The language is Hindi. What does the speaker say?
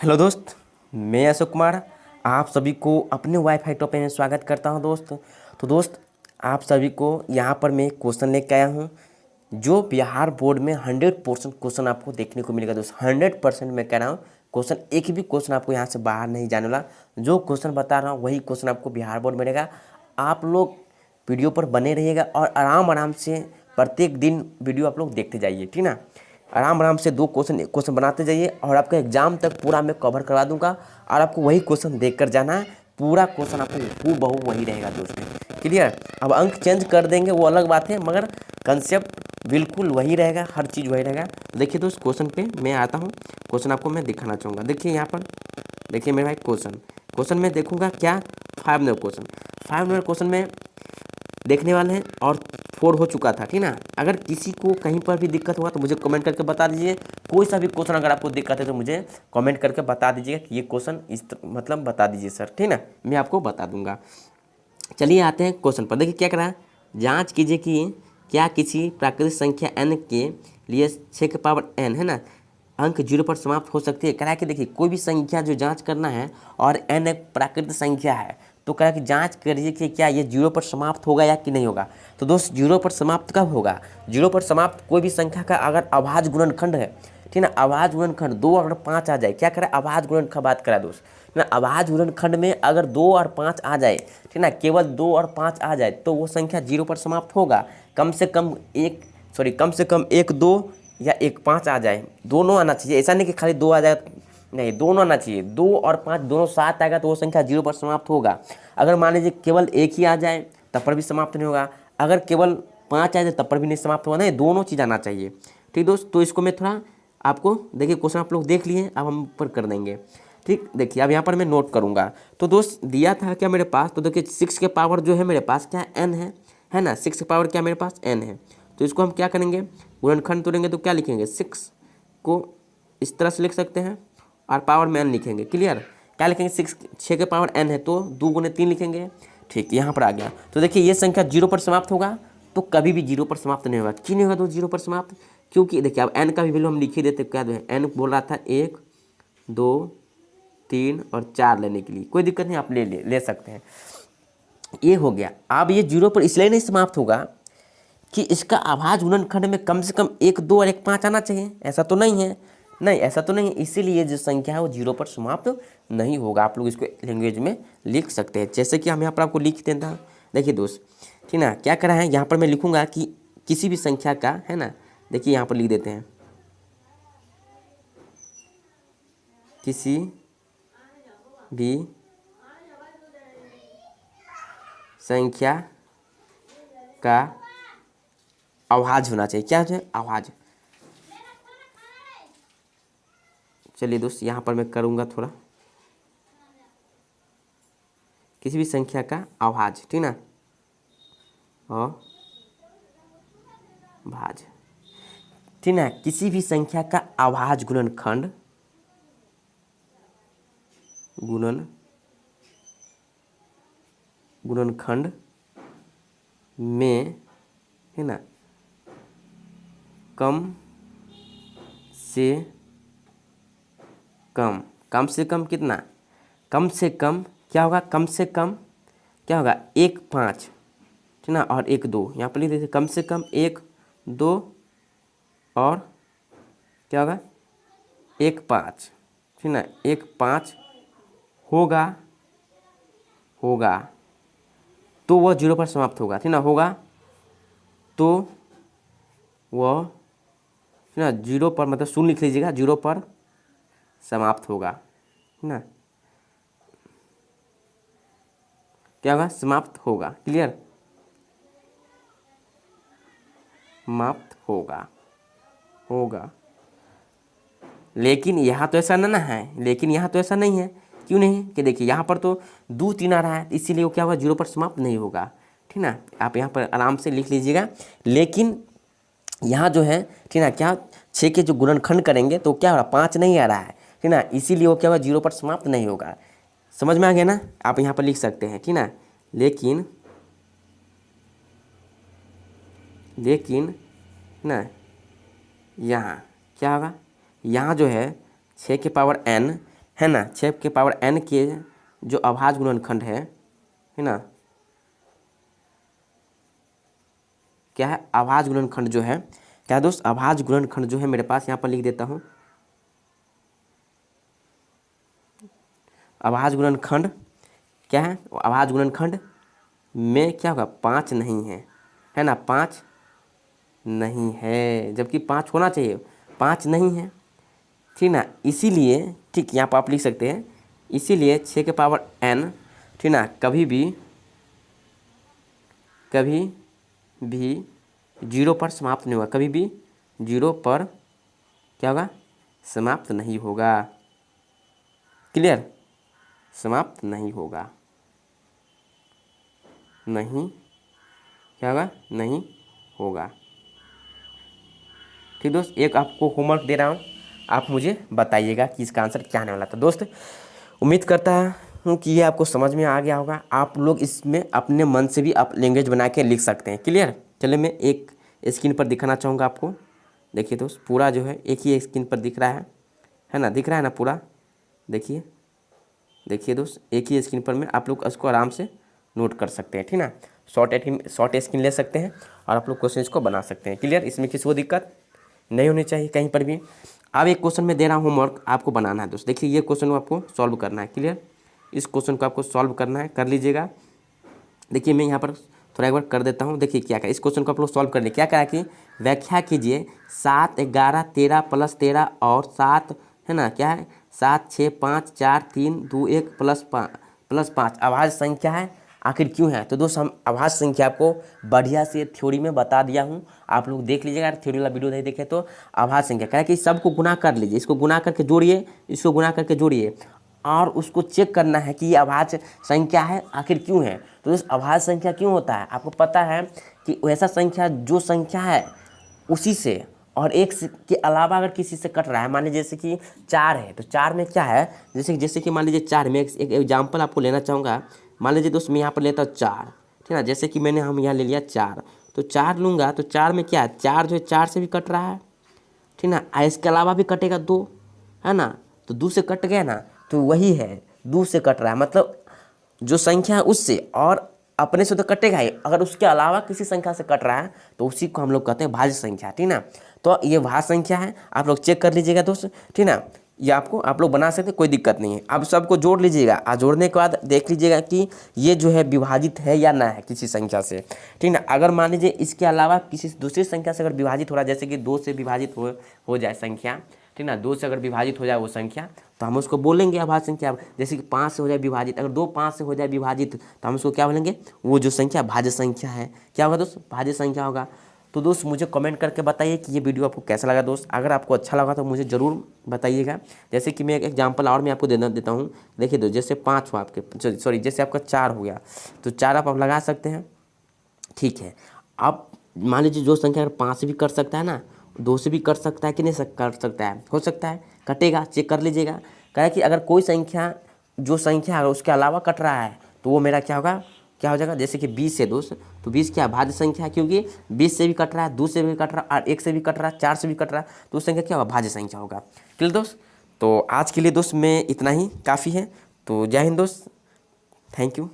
हेलो दोस्त, मैं अशोक कुमार आप सभी को अपने वाईफाई टॉपिक में स्वागत करता हूं दोस्त। तो दोस्त, आप सभी को यहां पर मैं एक क्वेश्चन लेके आया हूं जो बिहार बोर्ड में 100% क्वेश्चन आपको देखने को मिलेगा दोस्त। 100% मैं कह रहा हूं क्वेश्चन, एक भी क्वेश्चन आपको यहां से बाहर नहीं जाने वाला। जो क्वेश्चन बता रहा हूँ वही क्वेश्चन आपको बिहार बोर्ड मिलेगा। आप लोग वीडियो पर बने रहिएगा और आराम आराम से प्रत्येक दिन वीडियो आप लोग देखते जाइए, ठीक ना। आराम आराम से दो क्वेश्चन बनाते जाइए और आपका एग्जाम तक पूरा मैं कवर करवा दूंगा और आपको वही क्वेश्चन देख कर जाना है। पूरा क्वेश्चन आपको हूबहू वही रहेगा दोस्त। क्लियर। अब अंक चेंज कर देंगे वो अलग बात है, मगर कंसेप्ट बिल्कुल वही रहेगा, हर चीज़ वही रहेगा। देखिए दोस्त, क्वेश्चन पे मैं आता हूँ। क्वेश्चन आपको मैं दिखाना चाहूँगा। देखिए यहाँ पर, देखिए मेरे भाई क्वेश्चन में देखूंगा क्या 5 नंबर क्वेश्चन। 5 नंबर क्वेश्चन में देखने वाले हैं और 4 हो चुका था, ठीक ना। अगर किसी को कहीं पर भी दिक्कत हुआ तो मुझे कमेंट करके बता दीजिए। कोई सा भी क्वेश्चन अगर आपको दिक्कत है तो मुझे कमेंट करके बता दीजिए कि ये क्वेश्चन मतलब बता दीजिए सर, ठीक ना, मैं आपको बता दूंगा। चलिए आते हैं क्वेश्चन पर। देखिए क्या करा है, जाँच कीजिए कि क्या किसी प्राकृतिक संख्या n के लिए 6 के पावर n है ना, अंक 0 पर समाप्त हो सकती है। कह रहा है कि देखिए कोई भी संख्या जो जांच करना है और n एक प्राकृतिक संख्या है, तो कह रहा है कि जांच करिए कि क्या ये 0 पर समाप्त होगा या कि नहीं होगा। तो दोस्त, 0 पर समाप्त कब होगा? 0 पर समाप्त कोई भी संख्या का अगर अभाज्य गुणनखंड है, ठीक ना, अभाज्य गुणनखंड 2 और 5 आ जाए। क्या करे, अभाज्य गुणनखंड बात करा दोस्त, ठीक ना। अभाज्य गुणनखंड में अगर 2 और 5 आ जाए, ठीक ना, केवल 2 और 5 आ जाए तो वो संख्या 0 पर समाप्त होगा। कम से कम 1 2 या 1 5 आ जाए, दोनों आना चाहिए। ऐसा नहीं कि खाली 2 आ जाए, नहीं, दोनों आना चाहिए। 2 और 5 दोनों 7 आएगा तो वो संख्या 0 पर समाप्त होगा। अगर मान लीजिए केवल 1 ही आ जाए तब पर भी समाप्त नहीं होगा। अगर केवल 5 आ जाए तब पर भी नहीं समाप्त होगा। नहीं, दोनों चीज़ आना चाहिए, ठीक दोस्त। तो इसको मैं थोड़ा आपको, देखिए क्वेश्चन आप लोग देख लिए, अब हम ऊपर कर देंगे, ठीक। देखिए अब यहाँ पर मैं नोट करूँगा। तो दोस्त दिया था क्या मेरे पास, तो देखिए 6 के पावर जो है मेरे पास क्या है, n है ना। 6 के पावर क्या मेरे पास n है। तो इसको हम क्या करेंगे, गुणनखंड तोड़ेंगे तो क्या लिखेंगे, 6 को इस तरह से लिख सकते हैं और पावर में n लिखेंगे। क्लियर। क्या लिखेंगे, 6 के पावर n है तो 2 गुने 3 लिखेंगे, ठीक। यहाँ पर आ गया। तो देखिए ये संख्या 0 पर समाप्त होगा तो कभी भी 0 पर समाप्त नहीं होगा। क्यों नहीं होगा तो 0 पर समाप्त, क्योंकि देखिए अब n का भी वैल्यू हम लिख ही देते। क्या है, n बोल रहा था 1 2 3 और 4 लेने के लिए, कोई दिक्कत नहीं, आप ले सकते हैं। ये हो गया। अब ये 0 पर इसलिए नहीं समाप्त होगा कि इसका अभाज्य गुणनखंड में कम से कम 1 2 और 1 5 आना चाहिए। ऐसा तो नहीं है, नहीं ऐसा तो नहीं है, इसीलिए जो संख्या है वो 0 पर समाप्त नहीं होगा। आप लोग इसको लैंग्वेज में लिख सकते हैं, जैसे कि हम यहाँ पर आपको लिख देता हूँ। देखिए दोस्त, ठीक ना, क्या करा है, यहाँ पर मैं लिखूँगा कि किसी भी संख्या का, है ना, देखिए यहाँ पर लिख देते हैं, किसी भी संख्या का अभाज्य होना चाहिए। क्या है, अभाज्य। चलिए दोस्त, यहाँ पर मैं करूँगा थोड़ा, किसी भी संख्या का अभाज्य, ठीक ना, अभाज्य, ठीक ना, किसी भी संख्या का अभाज्य गुणनखंड गुणनखंड में, है ना, कम से कम कितना, कम से कम क्या होगा, कम से कम क्या होगा, 1 5, ठीक ना, और 1 2। यहाँ पर लिख देते कम से कम 1 2 और क्या होगा 1 5, ठीक ना, 1 5 होगा तो वह 0 पर समाप्त होगा, ठीक ना, होगा तो वह, ठीक ना, 0 पर, मतलब शून्य लिख लीजिएगा, 0 पर समाप्त होगा, ठीक ना, क्या होगा, समाप्त होगा। क्लियर, समाप्त होगा। लेकिन यहाँ तो ऐसा ना है, लेकिन यहाँ तो ऐसा नहीं है। क्यों नहीं, कि देखिए यहाँ पर तो 2 3 आ रहा है, इसीलिए वो क्या होगा, 0 पर समाप्त नहीं होगा, ठीक ना। आप यहाँ पर आराम से लिख लीजिएगा। लेकिन यहाँ जो है, ठीक ना, क्या 6 के जो गुणनखंड करेंगे तो क्या हो रहा, 5 नहीं आ रहा है, ठीक ना, इसीलिए वो क्या होगा, 0 पर समाप्त नहीं होगा। समझ में आ गया ना, आप यहाँ पर लिख सकते हैं, ठीक ना। लेकिन ना, यहाँ क्या होगा, यहाँ जो है 6 के पावर n है ना, 6 के पावर n के जो अभाज्य गुणनखंड है ना, क्या है, अभाज्य गुणनखंड जो है, क्या दोस्त, अभाज्य गुणनखंड जो है मेरे पास, यहाँ पर लिख देता हूँ, अभाज्य गुणनखंड क्या है, अभाज्य गुणनखंड में क्या होगा, 5 नहीं है ना, 5 नहीं है, जबकि 5 होना चाहिए, 5 नहीं है, ठीक ना। इसीलिए ठीक यहाँ पर आप लिख सकते हैं, इसीलिए 6 के पावर n, ठीक ना, कभी भी 0 पर समाप्त नहीं होगा, कभी भी 0 पर क्या होगा, समाप्त नहीं होगा। क्लियर, समाप्त नहीं होगा, नहीं क्या होगा, नहीं होगा। ठीक दोस्त, एक आपको होमवर्क दे रहा हूँ, आप मुझे बताइएगा कि इसका आंसर क्या आने वाला था। दोस्त उम्मीद करता हूँ कि ये आपको समझ में आ गया होगा। आप लोग इसमें अपने मन से भी आप लैंग्वेज बना के लिख सकते हैं। क्लियर, चलिए मैं एक स्क्रीन पर दिखाना चाहूँगा आपको। देखिए दोस्त, पूरा जो है एक ही स्क्रीन पर दिख रहा है ना, दिख रहा है ना पूरा, देखिए दोस्त, एक ही स्क्रीन पर में आप लोग उसको आराम से नोट कर सकते हैं, ठीक ना। शॉर्ट स्क्रीन ले सकते हैं और आप लोग क्वेश्चन को बना सकते हैं। क्लियर, इसमें किसी को दिक्कत नहीं होनी चाहिए कहीं पर भी। अब एक क्वेश्चन में दे रहा हूँ, होमवर्क आपको बनाना है दोस्त। देखिए ये क्वेश्चन को आपको सॉल्व करना है। क्लियर, इस क्वेश्चन को आपको सॉल्व करना है, कर लीजिएगा। देखिए मैं यहाँ पर थोड़ा एक बार कर देता हूँ। देखिए क्या क्या इस क्वेश्चन को आप लोग सॉल्व करने क्या करा कि व्याख्या कीजिए 7, 11, 13 + 13 और 7 है ना, क्या है, 7, 6, 5, 4, 3, 2, 1 + 5 अभाज्य संख्या है, आखिर क्यों है। तो दोस्त हम अभाज्य संख्या को बढ़िया से थ्योरी में बता दिया हूँ, आप लोग देख लीजिएगा। थ्योरी वाला वीडियो नहीं देखे तो अभाज्य संख्या क्या है कि सबको गुना कर लीजिए, इसको गुना करके जोड़िए, इसको गुना करके जोड़िए और उसको चेक करना है कि ये अभाज्य संख्या है, आखिर क्यों है। तो दोस्त अभाज्य संख्या क्यों होता है, आपको पता है कि वैसा संख्या जो संख्या है उसी से और एक के अलावा अगर किसी से कट रहा है, मान लीजिए जैसे कि 4 है तो 4 में क्या है, जैसे कि मान लीजिए 4 में एक एग्जाम्पल आपको लेना चाहूँगा। मान लीजिए दोस्त मैं यहाँ पर लेता हूँ 4, ठीक है, जैसे कि हम यहाँ ले लिया 4, तो 4 लूँगा तो 4 में क्या है, 4 जो है 4 से भी कट रहा है, ठीक ना, इसके अलावा भी कटेगा 2, है ना, तो 2 से कट गया ना, तो वही है 2 से कट रहा है, मतलब जो संख्या है उससे और अपने से तो कटेगा ही, अगर उसके अलावा किसी संख्या से कट रहा है तो उसी को हम लोग कहते हैं भाज्य संख्या, ठीक ना। तो ये भाज्य संख्या है, आप लोग चेक कर लीजिएगा दोस्त, ठीक ना। ये आप लोग बना सकते हैं, कोई दिक्कत नहीं है। अब सबको जोड़ लीजिएगा और जोड़ने के बाद देख लीजिएगा कि ये जो है विभाजित है या ना है किसी संख्या से, ठीक ना। अगर मान लीजिए इसके अलावा किसी दूसरी संख्या से अगर विभाजित हो रहा है, जैसे कि 2 से विभाजित हो जाए संख्या, ठीक ना, 2 से अगर विभाजित हो जाए वो संख्या तो हम उसको बोलेंगे अभाज्य संख्या। जैसे कि 5 से हो जाए विभाजित, अगर 2 5 से हो जाए विभाजित तो हम उसको क्या बोलेंगे, वो जो संख्या भाज्य संख्या है, क्या होगा दोस्त, भाज्य संख्या होगा। तो दोस्त मुझे कमेंट करके बताइए कि ये वीडियो आपको कैसा लगा दोस्त। अगर आपको अच्छा लगा तो मुझे ज़रूर बताइएगा। जैसे कि मैं एक एग्जांपल और मैं आपको देता हूँ। देखिए दोस्त, जैसे 5 हुआ आपके, सॉरी जैसे आपका 4 हो गया, तो 4 आप लगा सकते हैं, ठीक है। अब मान लीजिए जो संख्या अगर 5 से भी कर सकता है ना, 2 से भी कर सकता है कि नहीं कर सकता है, हो सकता है, कटेगा, चेक कर लीजिएगा। कहे कि अगर कोई संख्या जो संख्या है उसके अलावा कट रहा है तो वो मेरा क्या होगा, क्या हो जाएगा। जैसे कि 20 है दोस्त, तो 20 क्या भाज्य संख्या है, क्योंकि 20 से भी कट रहा है, 2 से भी कट रहा है और 1 से भी कट रहा है, 4 से भी कट रहा है, तो उस संख्या क्या होगा, भाज्य संख्या होगा। क्लियर दोस्त, तो आज के लिए दोस्त में इतना ही काफ़ी है। तो जय हिंद दोस्त, थैंक यू।